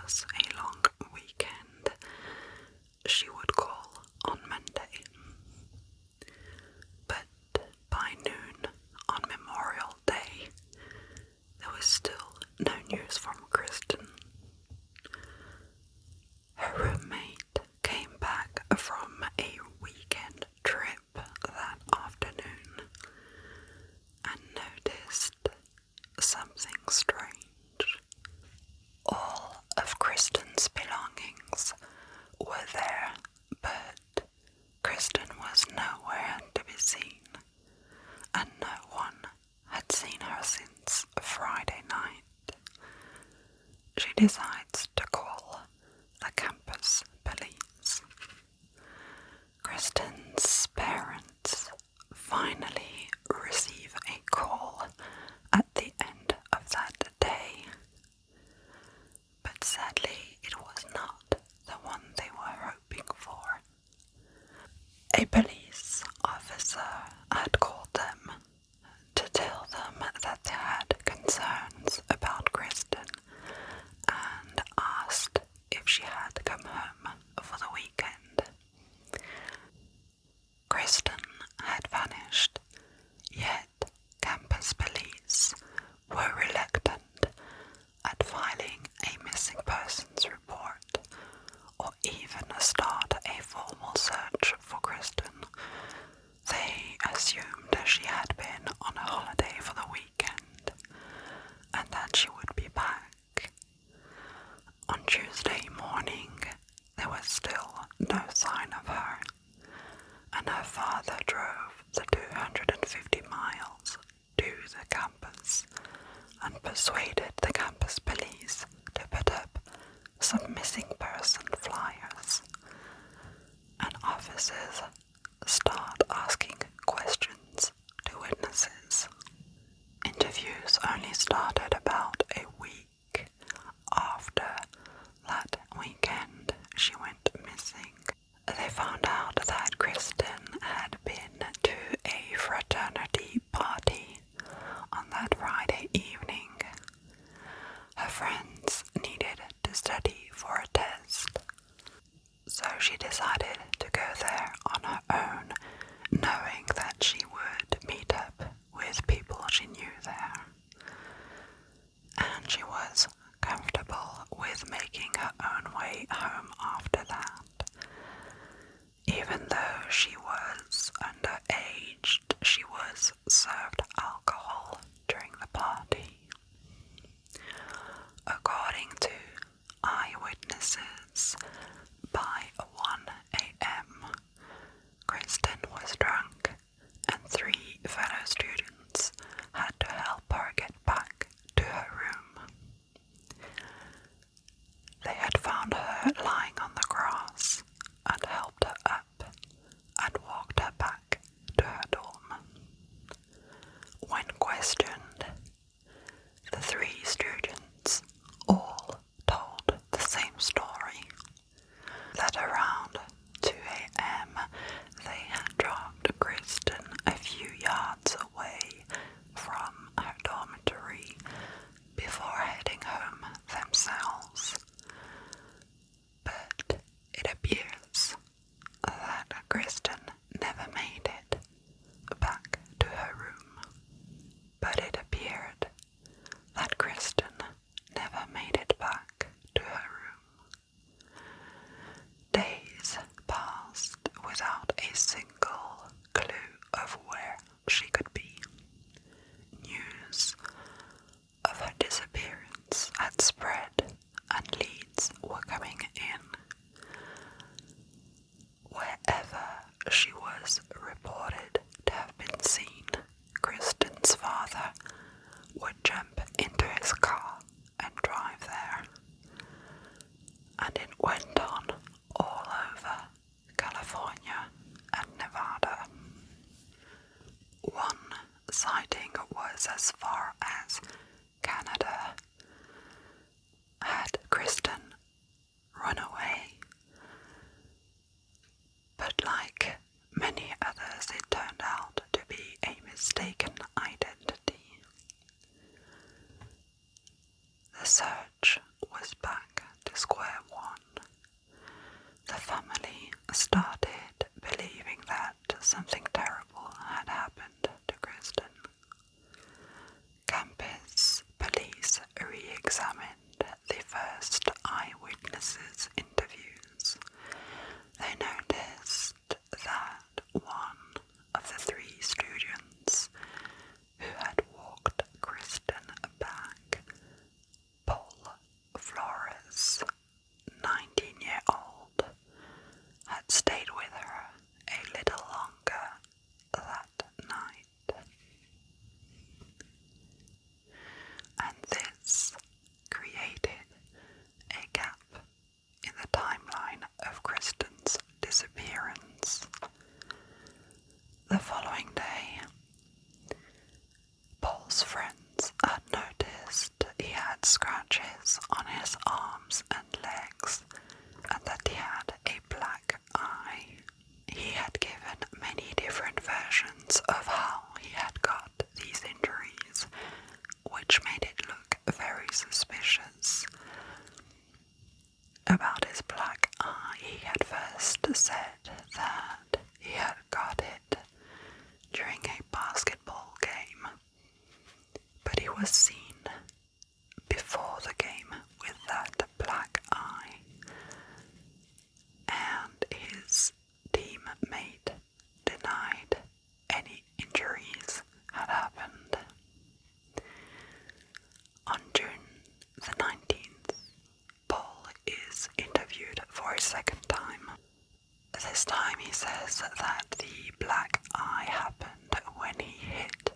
was a long weekend, she would call on Monday. But by noon on Memorial Day, there was still no news from Kristin. Her roommate came back from a weekend trip that afternoon and noticed something strange. All of Kristin's belongings were there, but Kristin was nowhere to be seen, and no one had seen her since Friday night. She decides to call the campus police. Kristin's parents finally receive a call at the end of that day, but sadly it was not the one they were hoping for. A police officer had called them to tell them that they had concerns about Kristin and asked if she had come home for the weekend. Kristin had vanished, yet campus police were reluctant at filing a missing persons report or even start a formal search for Kristin. They assumed she had been on a holiday for the weekend and that she would be back. On Tuesday morning, there was still no sign of her, and her father drove the 250 miles to the campus and persuaded the campus police to put up some missing person flyers. And officers start asking questions to witnesses. Interviews only started about a week after that weekend she went missing. They found out that Kristin had been to a fraternity party on that Friday evening. Her friends needed to study for a test, so she decided to go there on her own, knowing that she would meet up with people she knew there. And she was comfortable with making her own way home after that. Even though she was underage, she was served alcohol during the party. According to eyewitnesses, by 1 a.m., Kristin was drunk and 3 fellow students had to help her get back to her room. They had found her lying on the grass and helped her up and walked her back to her dorm. When questioned, the 3 students all told the same story, that around 2 a.m. they had dropped Kristin a few yards away from her dormitory before heading home themselves. But it appears that Kristin never made it back to her room. But it appeared that Kristin never made it back to her room. Days passed without a single clue of where she could be. News of her disappearance had spread and leads were coming in. Wherever she was reported to have been seen, Kristin's father would jump into his car and drive there. And it went on all over California and Nevada. One sighting was as far as Canada. Had Kristin run away? But like many others, it turned out to be a mistaken identity. The search was back to was seen before the game with that black eye, and his teammate denied any injuries had happened. On June the 19th, Paul is interviewed for a second time. This time he says that the black eye happened when he hit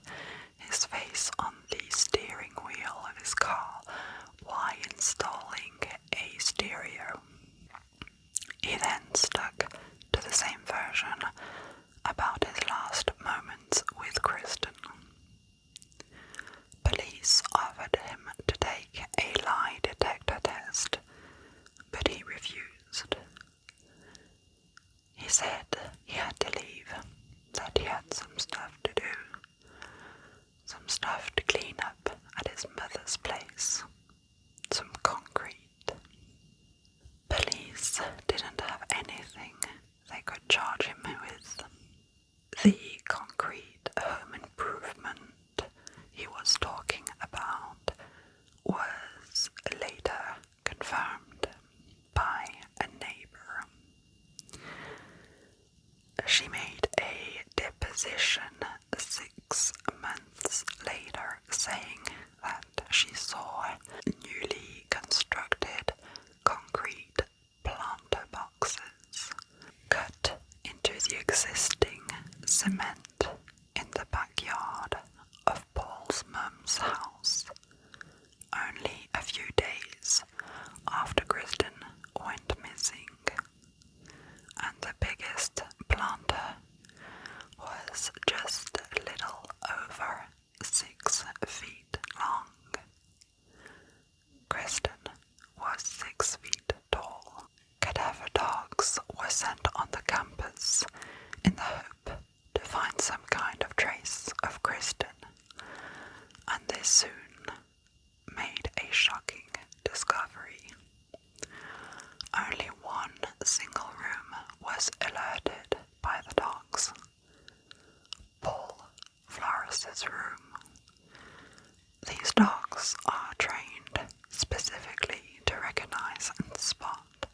his face on the steering wheel of his car while installing a stereo. He then stuck to the same version about his last moments with Kristin. Police offered him to take a lie detector test, but he refused. He said he had to leave, that he had some stuff to do, some stuff to clean up at his mother's place, some concrete. Police didn't have anything they could charge him with. The concrete home improvement he was talking about was later confirmed by a neighbor. She made a deposition 6 months later saying that she saw newly constructed concrete planter boxes cut into the existing cement in the backyard of Paul's mum's house, only a few days after Kristin went missing. And the biggest planter was just a little over 6 feet long. Kristin was 6 feet tall. Cadaver dogs were sent on the campus in the hope to find some kind of trace of Kristin, and they soon made a shocking discovery. Only one single room was alerted by the dogs. Paul Flores' room. These dogs are trained specifically to recognize and spot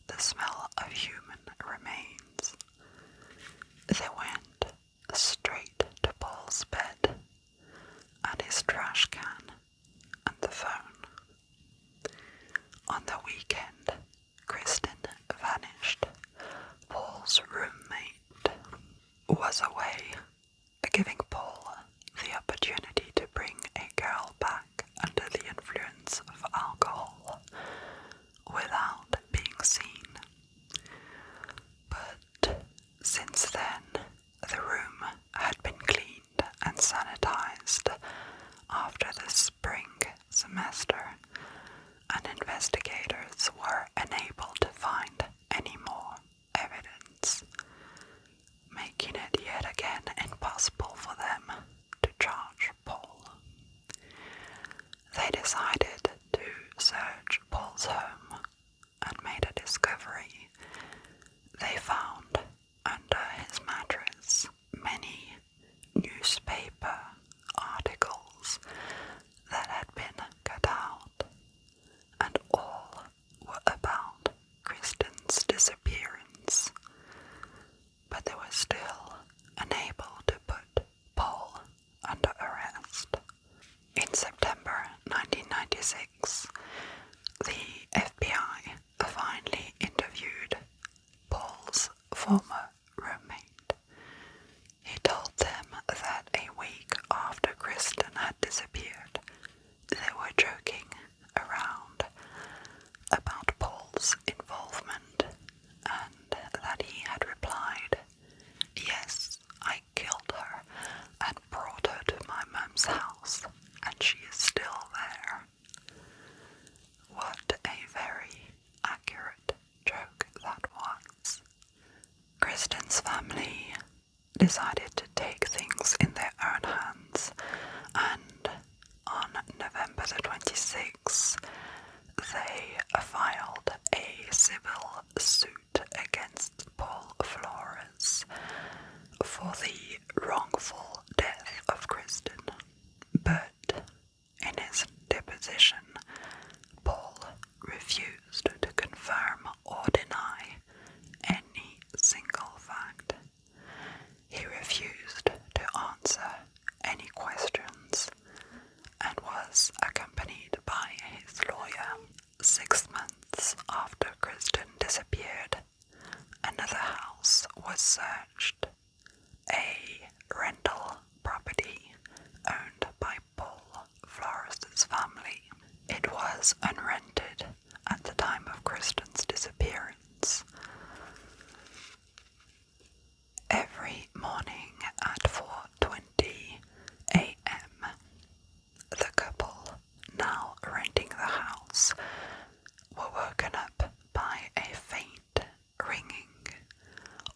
the smell of human remains. They went straight to Paul's bed and his trash can and the phone. On the weekend, Kristin vanished. Paul's roommate was away, giving Paul the opportunity to bring a girl back under the influence of alcohol without being seen. But since then, the room had been cleaned and sanitized after the spring semester, and investigators were unable to find any more evidence, making it yet again impossible for them to charge Paul. They decided to search Paul's home and made a discovery. They found under his mattress many newspaper articles that had been cut out, and all were about Kristin's disappearance. But they were still unable to put Paul under arrest. In September 1996, the FBI finally interviewed Paul's former roommate. He told them that a week after Kristin had disappeared, they were joking around about Paul's involvement, and that he had replied, "Yes, I killed her and brought her to my mum's house, and she is still there." What a very accurate joke that was. Kristin's family decided to take things in their own hands, and on November the 26th, they filed a civil suit against Paul Flores for the wrongful death of Kristin. But in was searched, a rental property owned by Paul Flores' family. It was unrented at the time of Kristin's disappearance. Every morning at 4:20 a.m., the couple, now renting the house, were woken up by a faint ringing,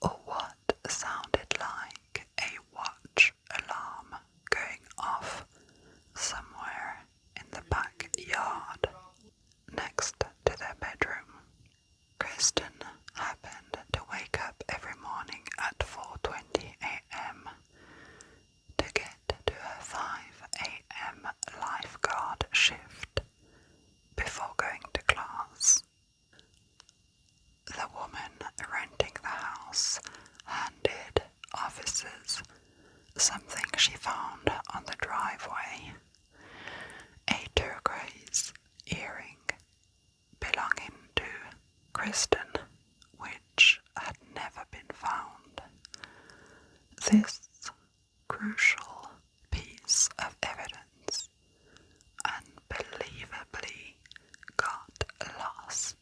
or what sounded like a watch alarm going off somewhere in the backyard next to their bedroom. Kristin happened to wake up every morning at 4:20 a.m. to get to her 5 a.m. lifeguard shift before going to class. The woman renting the house handed officers something she found on the driveway, a turquoise earring belonging to Kristin, which had never been found. This crucial piece of evidence unbelievably got lost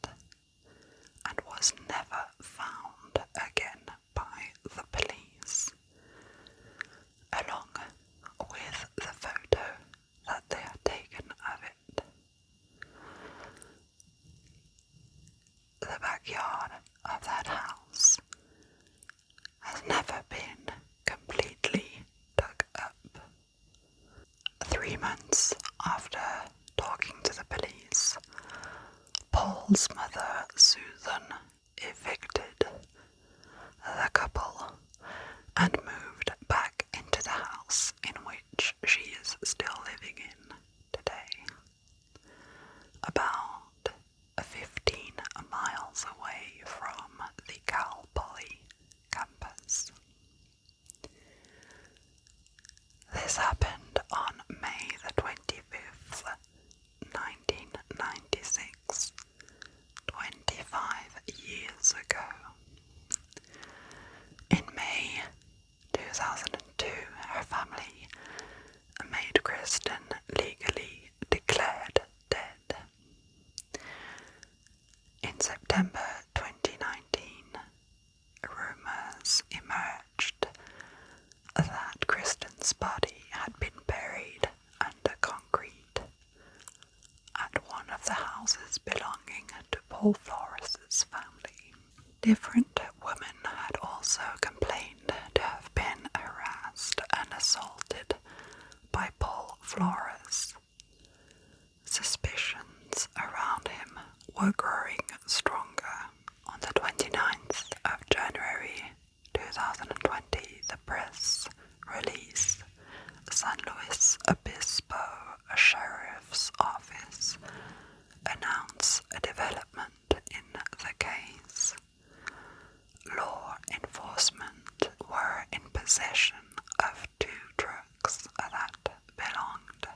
and was never found again by the police, along with the photo that they had taken of it. The backyard of that house has never been completely dug up. 3 months after talking to the police, Paul's mother, Susan, evicted the couple and moved back into the house in which she is still living in today, about 15 miles away from the Cal Poly campus. This happened on May the 25th, 1996, 25 years ago. In May 2002, her family made Kristin legally declared dead. In September 2019, rumors emerged that Kristin's body had been buried under concrete at one of the houses belonging to Paul Flores' family. Different women had also complained to have been harassed and assaulted by Paul Flores. Suspicions around him were growing stronger. On the 29th of January 2020, the press release San Luis Obispo Sheriff's Office announced a development in the case. Law enforcement were in possession of 2 trucks that belonged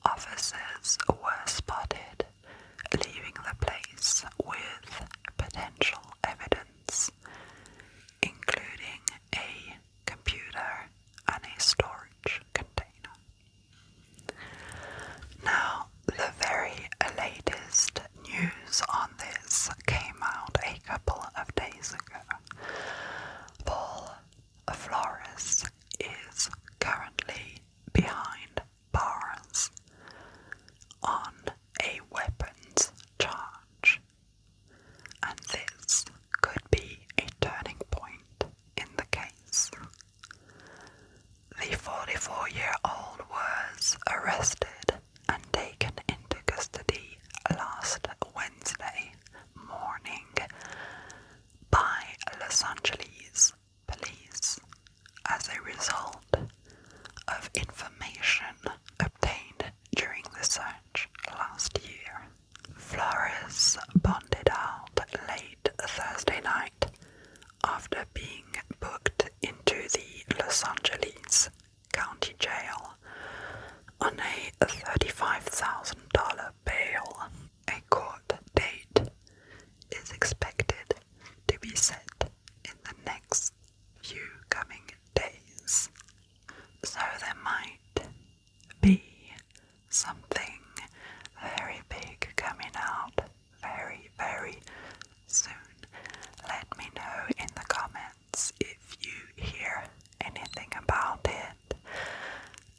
officers were spotted leaving the place with potential evidence, including a computer and a storage container. Now, the very latest news on this came out a couple of days ago. Paul Flores is currently behind bars on a weapons charge, and this could be a turning point in the case. The 44-year-old was arrested and taken into custody last Wednesday morning by Los Angeles police as a result of information obtained during the search last year. Flores bonded out late Thursday night after being booked into the Los Angeles County Jail on a $35,000 bail. A court date is expected to be set in the next few coming days. So there might be something very big coming out very, very soon. Let me know in the comments if you hear anything about it,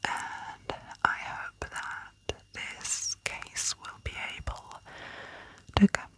and I hope that this case will be able to come